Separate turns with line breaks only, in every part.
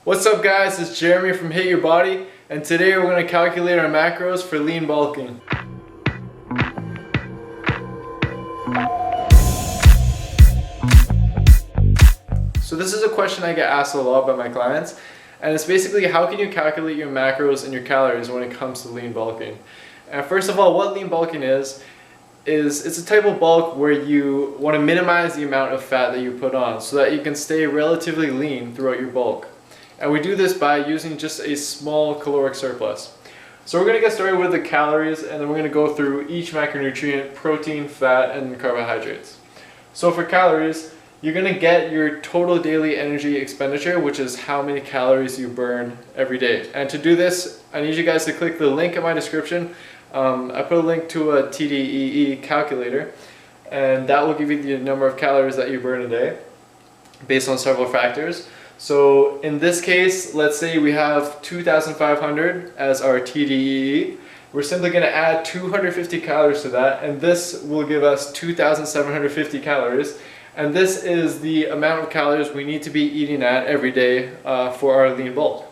What's up guys, it's Jeremy from Hit Your Body, and today we're going to calculate our macros for lean bulking. So this is a question I get asked a lot by my clients, and it's basically how can you calculate your macros and your calories when it comes to lean bulking. And first of all, what lean bulking is it's a type of bulk where you want to minimize the amount of fat that you put on so that you can stay relatively lean throughout your bulk. And we do this by using just a small caloric surplus. So we're going to get started with the calories, and then we're going to go through each macronutrient: protein, fat, and carbohydrates. So for calories, you're going to get your total daily energy expenditure, which is how many calories you burn every day. And to do this, I need you guys to click the link in my description. I put a link to a TDEE calculator, and that will give you the number of calories that you burn a day based on several factors. So in this case, let's say we have 2,500 as our TDEE. We're simply going to add 250 calories to that, and this will give us 2,750 calories. And this is the amount of calories we need to be eating at every day for our lean bulk.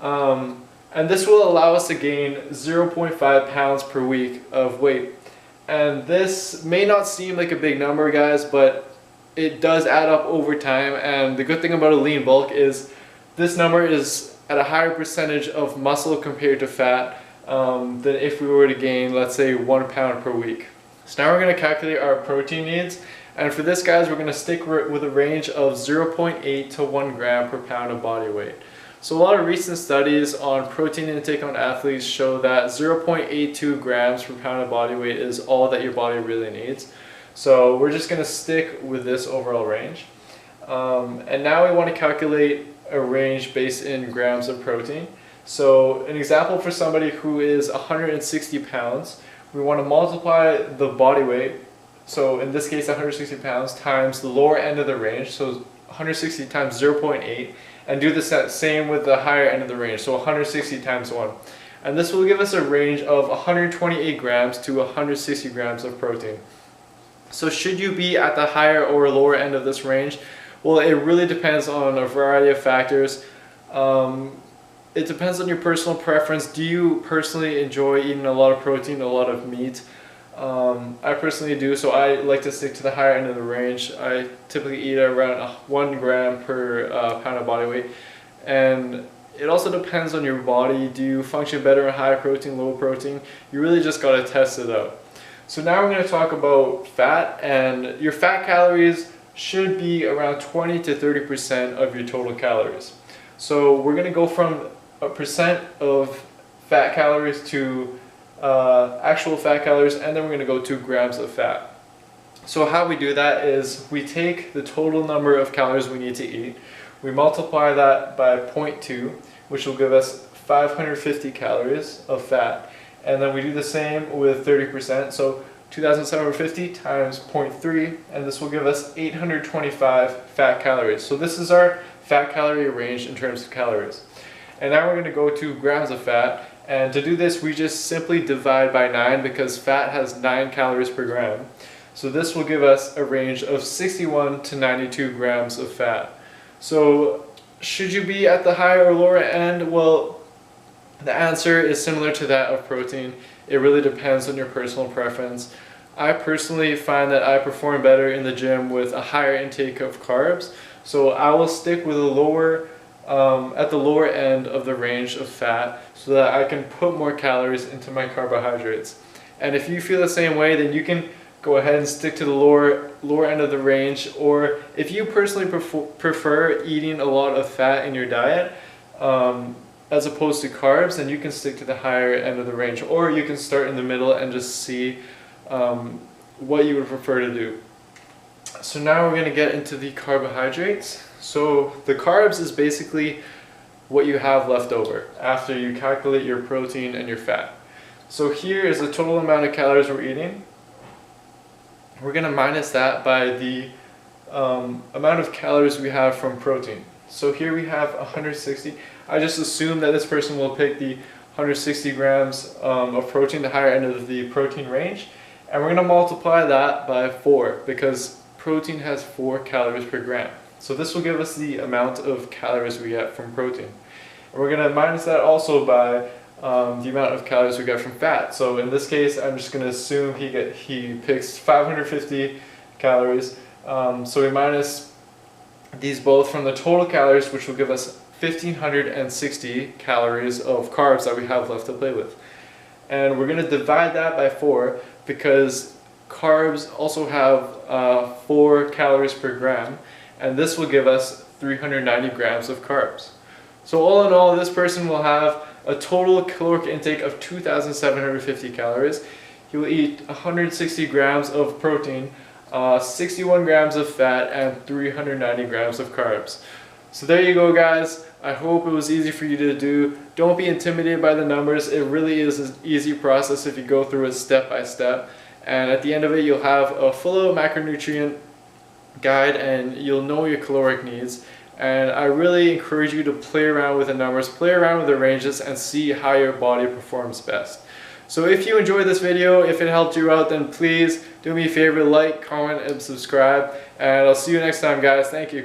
And this will allow us to gain 0.5 pounds per week of weight. And this may not seem like a big number, guys, but it does add up over time. And the good thing about a lean bulk is this number is at a higher percentage of muscle compared to fat than if we were to gain, let's say, 1 pound per week. So now we're going to calculate our protein needs. And for this, guys, we're going to stick with a range of 0.8 to 1 gram per pound of body weight. So a lot of recent studies on protein intake on athletes show that 0.82 grams per pound of body weight is all that your body really needs. So we're just going to stick with this overall range. And now we want to calculate a range based in grams of protein. So an example for somebody who is 160 pounds, we want to multiply the body weight, so in this case 160 pounds, times the lower end of the range, so 160 times 0.8, and do the same with the higher end of the range, so 160 times 1. And this will give us a range of 128 grams to 160 grams of protein. So should you be at the higher or lower end of this range? Well, it really depends on a variety of factors. It depends on your personal preference. Do you personally enjoy eating a lot of protein, a lot of meat? I personally do, so I like to stick to the higher end of the range. I typically eat around 1 gram per pound of body weight. And it also depends on your body. Do you function better in high protein, low protein? You really just got to test it out. So now we're going to talk about fat, and your fat calories should be around 20 to 30% of your total calories. So we're going to go from a percent of fat calories to actual fat calories, and then we're going to go to grams of fat. So how we do that is we take the total number of calories we need to eat, we multiply that by 0.2, which will give us 550 calories of fat, and then we do the same with 30%, so 2,750 times 0.3, and this will give us 825 fat calories. So this is our fat calorie range in terms of calories. And now we're going to go to grams of fat, and to do this we just simply divide by 9 because fat has 9 calories per gram. So this will give us a range of 61 to 92 grams of fat. So should you be at the higher or lower end? Well, the answer is similar to that of protein. It really depends on your personal preference. I personally find that I perform better in the gym with a higher intake of carbs, so I will stick with a lower at the lower end of the range of fat so that I can put more calories into my carbohydrates. And if you feel the same way, then you can go ahead and stick to the lower end of the range, or if you personally prefer eating a lot of fat in your diet as opposed to carbs, then you can stick to the higher end of the range, or you can start in the middle and just see what you would prefer to do. So now we're going to get into the carbohydrates. So the carbs is basically what you have left over after you calculate your protein and your fat. So here is the total amount of calories we're eating. We're going to minus that by the amount of calories we have from protein. So here we have 160. I just assume that this person will pick the 160 grams of protein, the higher end of the protein range. And we're going to multiply that by 4 because protein has 4 calories per gram. So this will give us the amount of calories we get from protein. And we're going to minus that also by the amount of calories we get from fat. So in this case, I'm just going to assume he picks 550 calories. So we minus these both from the total calories, which will give us 1,560 calories of carbs that we have left to play with. And we're going to divide that by 4 because carbs also have 4 calories per gram, and this will give us 390 grams of carbs. So all in all, this person will have a total caloric intake of 2,750 calories. He will eat 160 grams of protein, 61 grams of fat, and 390 grams of carbs. So there you go, guys. I hope it was easy for you to do. Don't be intimidated by the numbers. It really is an easy process if you go through it step by step. And at the end of it, you'll have a full macronutrient guide and you'll know your caloric needs. And I really encourage you to play around with the numbers, play around with the ranges, and see how your body performs best. So if you enjoyed this video, if it helped you out, then please do me a favor, like, comment, and subscribe. And I'll see you next time, guys. Thank you.